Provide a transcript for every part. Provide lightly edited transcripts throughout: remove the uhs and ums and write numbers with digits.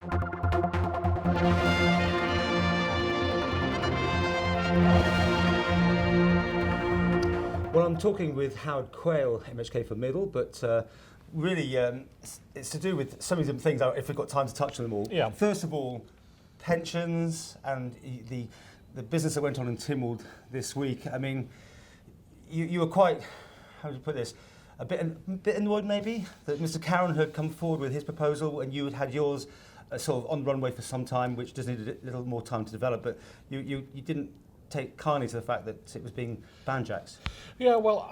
Well, I'm talking with Howard Quayle, MHK for Middle, but really it's to do with some of the things, if we've got time to touch on them all. Yeah. First of all, pensions and the business that went on in Tynwald this week. I mean, you were quite, how do you put this, a bit annoyed maybe that Mr. Caron had come forward with his proposal and you had yours sort of on the runway for some time, which does need a little more time to develop, but you didn't take kindly to the fact that it was being banjaxed. Yeah, well,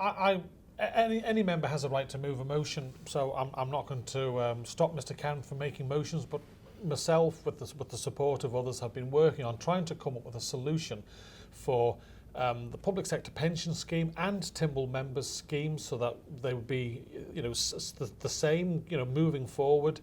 any member has a right to move a motion, so I'm not going to stop Mr. Caron from making motions, but myself, with the support of others, have been working on trying to come up with a solution for the public sector pension scheme and Tynwald members' schemes, so that they would be, the same, moving forward.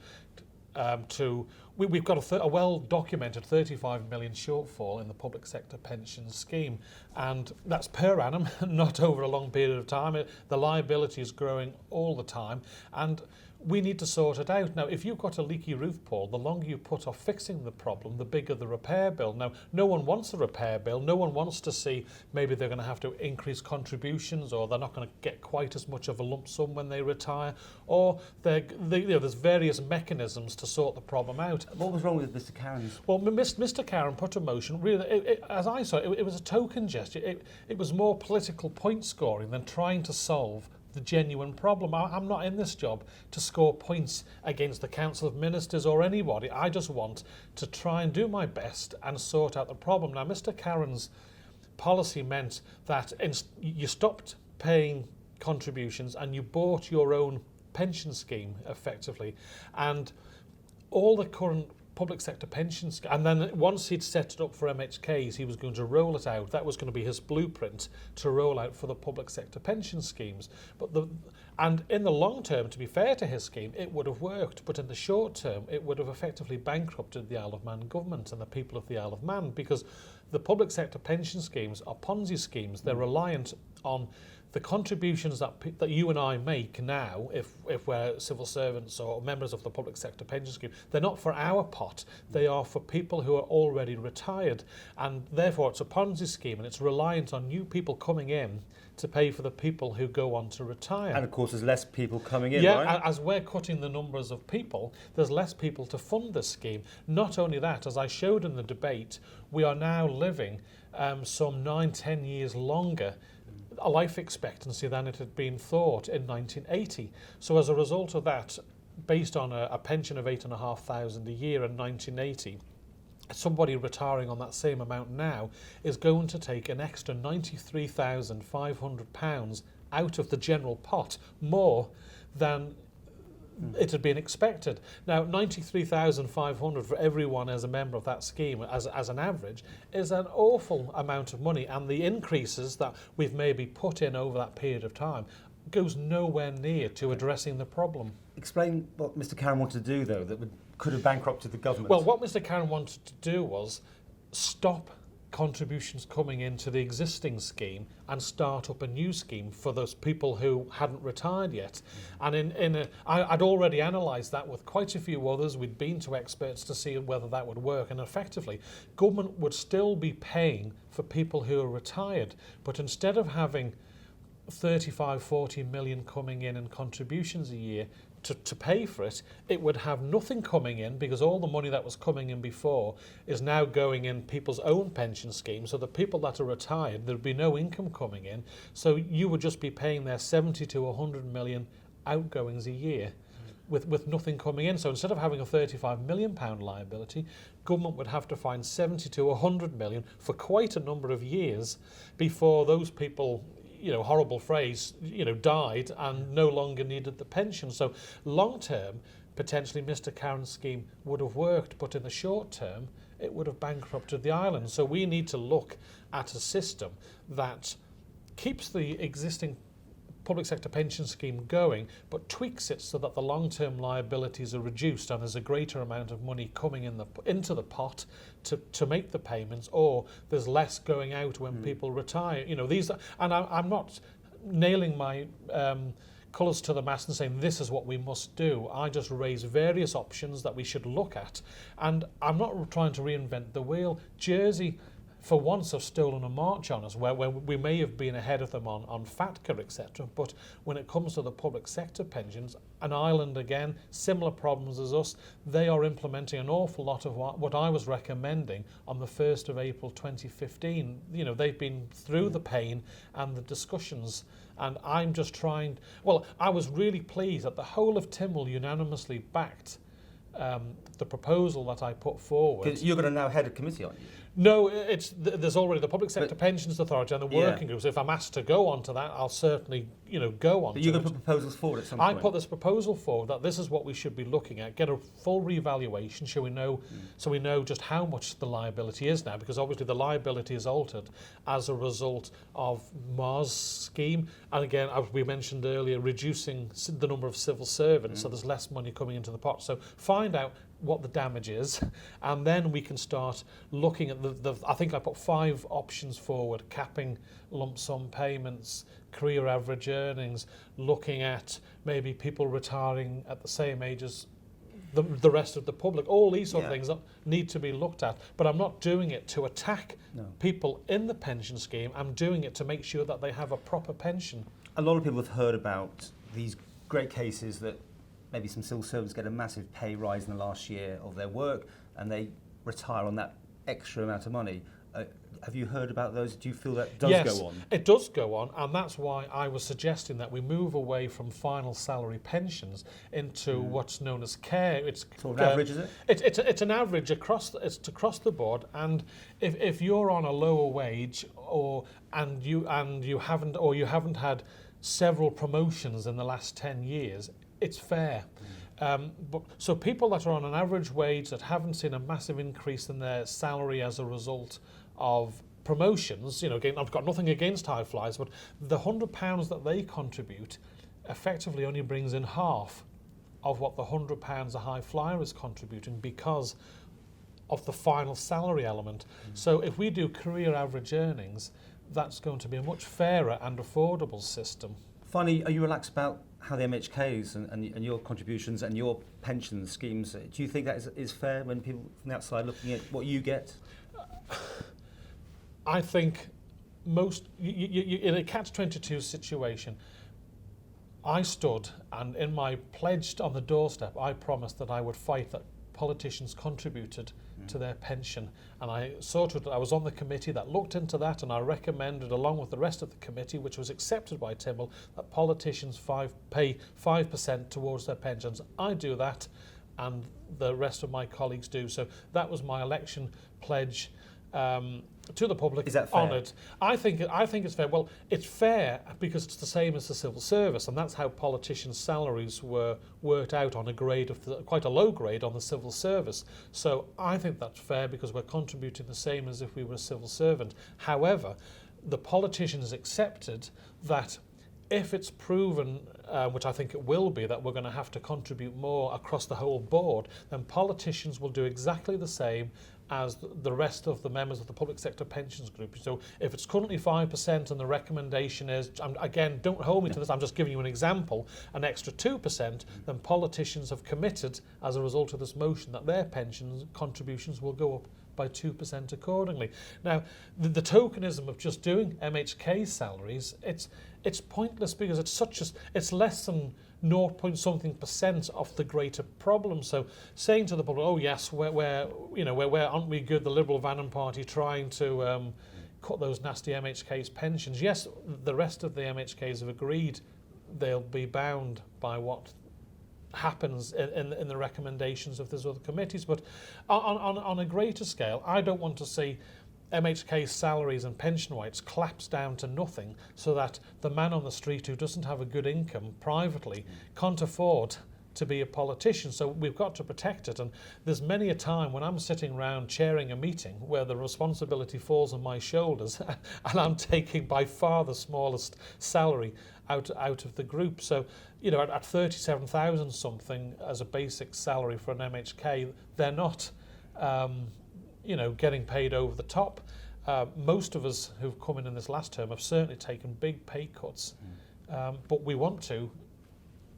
We've got a well-documented 35 million shortfall in the public sector pension scheme, and that's per annum, not over a long period of time. The liability is growing all the time, and we need to sort it out. Now, if you've got a leaky roof, Paul, the longer you put off fixing the problem, the bigger the repair bill. Now, no one wants a repair bill. No one wants to see maybe they're going to have to increase contributions, or they're not going to get quite as much of a lump sum when they retire, or there's various mechanisms to sort the problem out. What was wrong with Mr. Caron's? Well, Mr. Caron put a motion, really, as I saw it, it was a token gesture. It was more political point scoring than trying to solve the genuine problem. I'm not in this job to score points against the Council of Ministers or anybody. I just want to try and do my best and sort out the problem. Now, Mr. Caron's policy meant that you stopped paying contributions and you bought your own pension scheme, effectively. And all the current public sector pensions, and then once he'd set it up for MHKs, he was going to roll it out. That was going to be his blueprint to roll out for the public sector pension schemes. And in the long term, to be fair to his scheme, it would have worked, but in the short term, it would have effectively bankrupted the Isle of Man government and the people of the Isle of Man, because the public sector pension schemes are Ponzi schemes. They're reliant on the contributions that you and I make now, if we're civil servants or members of the public sector pension scheme. They're not for our pot, they are for people who are already retired, and therefore it's a Ponzi scheme, and it's reliant on new people coming in to pay for the people who go on to retire. And of course there's less people coming in, yeah, right? As we're cutting the numbers of people, there's less people to fund this scheme. Not only that, as I showed in the debate, we are now living some 9-10 years longer a life expectancy than it had been thought in 1980. So as a result of that, based on a pension of £8,500 a year in 1980, somebody retiring on that same amount now is going to take an extra £93,500 out of the general pot, more than it had been expected. Now, 93,500 for everyone as a member of that scheme, as an average, is an awful amount of money, and the increases that we've maybe put in over that period of time goes nowhere near to addressing the problem. Explain what Mr. Caron wanted to do, though, that could have bankrupted the government. Well, what Mr. Caron wanted to do was stop contributions coming into the existing scheme and start up a new scheme for those people who hadn't retired yet. And I'd already analysed that with quite a few others. We'd been to experts to see whether that would work, and effectively government would still be paying for people who are retired, but instead of having 35-40 million coming in contributions a year to pay for it, it would have nothing coming in, because all the money that was coming in before is now going in people's own pension schemes. So the people that are retired, there'd be no income coming in. So you would just be paying their 70 to 100 million outgoings a year with nothing coming in. So instead of having a £35 million liability, government would have to find 70 to 100 million for quite a number of years before those people, horrible phrase, died and no longer needed the pension. So long term, potentially Mr. Caron's scheme would have worked, but in the short term, it would have bankrupted the island. So we need to look at a system that keeps the existing public sector pension scheme going, but tweaks it so that the long-term liabilities are reduced and there's a greater amount of money coming into the pot to make the payments, or there's less going out when people retire. I'm not nailing my colours to the mast and saying this is what we must do. I just raise various options that we should look at. And I'm not trying to reinvent the wheel. Jersey, for once, have stolen a march on us, where we may have been ahead of them on FATCA, etc. But when it comes to the public sector pensions, an Ireland, again, similar problems as us, they are implementing an awful lot of what I was recommending on the 1st of April 2015. You know, they've been through the pain and the discussions, and I'm just trying... Well, I was really pleased that the whole of Tynwald unanimously backed the proposal that I put forward. 'Cause you're going to now head a committee, aren't you? No, there's already the Public Sector Pensions Authority and the working groups. If I'm asked to go on to that, I'll certainly, go on. But you're going to put proposals forward at some point. I put this proposal forward that this is what we should be looking at. Get a full revaluation, so we know just how much the liability is now, because obviously the liability is altered as a result of Mars scheme, and again, as we mentioned earlier, reducing the number of civil servants, so there's less money coming into the pot. So find out what the damage is, and then we can start looking at I think I put 5 options forward: capping lump sum payments, career average earnings, looking at maybe people retiring at the same age as the rest of the public. All these sort of things that need to be looked at. But I'm not doing it to attack people in the pension scheme. I'm doing it to make sure that they have a proper pension. A lot of people have heard about these great cases that maybe some civil servants get a massive pay rise in the last year of their work and they retire on that extra amount of money. Have you heard about those? Do you feel that does go on? Yes, it does go on, and that's why I was suggesting that we move away from final salary pensions into what's known as care. It's sort of average, is it? It's an average across the board, and if you're on a lower wage and you haven't had several promotions in the last 10 years, it's fair. So people that are on an average wage that haven't seen a massive increase in their salary as a result of promotions, again, I've got nothing against high flyers, but the £100 that they contribute effectively only brings in half of what the £100 a high flyer is contributing because of the final salary element. So if we do career average earnings, that's going to be a much fairer and affordable system. Finally, are you relaxed about how the MHKs and your contributions and your pension schemes, do you think that is fair when people from the outside looking at what you get? I think in a catch-22 situation, I stood and in my pledge on the doorstep, I promised that I would fight that politicians contributed to their pension, and I was on the committee that looked into that, and I recommended, along with the rest of the committee, which was accepted by Tynwald, that politicians pay 5% towards their pensions. I do that, and the rest of my colleagues do. So that was my election pledge to the public. Is that fair? Honoured. I think it's fair. Well, it's fair because it's the same as the civil service, and that's how politicians' salaries were worked out on a grade of quite a low grade on the civil service. So I think that's fair because we're contributing the same as if we were a civil servant. However, the politicians accepted that if it's proven, which I think it will be, that we're going to have to contribute more across the whole board, then politicians will do exactly the same as the rest of the members of the public sector pensions group. So if it's currently 5% and the recommendation is, again, don't hold me to this, I'm just giving you an example, an extra 2%, then politicians have committed as a result of this motion that their pension contributions will go up by 2% accordingly. Now, the tokenism of just doing MHK salaries, it's pointless because it's less than 0.something% of the greater problem. So saying to the public, oh yes, where aren't we good, the Liberal Vannon Party trying to cut those nasty MHK's pensions? Yes, the rest of the MHKs have agreed they'll be bound by what happens in the recommendations of these other committees, but on a greater scale, I don't want to see MHK salaries and pension rights collapse down to nothing so that the man on the street who doesn't have a good income privately can't afford to be a politician. So we've got to protect it, and there's many a time when I'm sitting around chairing a meeting where the responsibility falls on my shoulders and I'm taking by far the smallest salary out of the group. So at 37,000 something as a basic salary for an MHK, they're not getting paid over the top. Most of us who've come in this last term have certainly taken big pay cuts, but we want to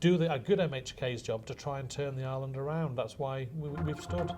do a good MHK's job to try and turn the island around. That's why we've stood.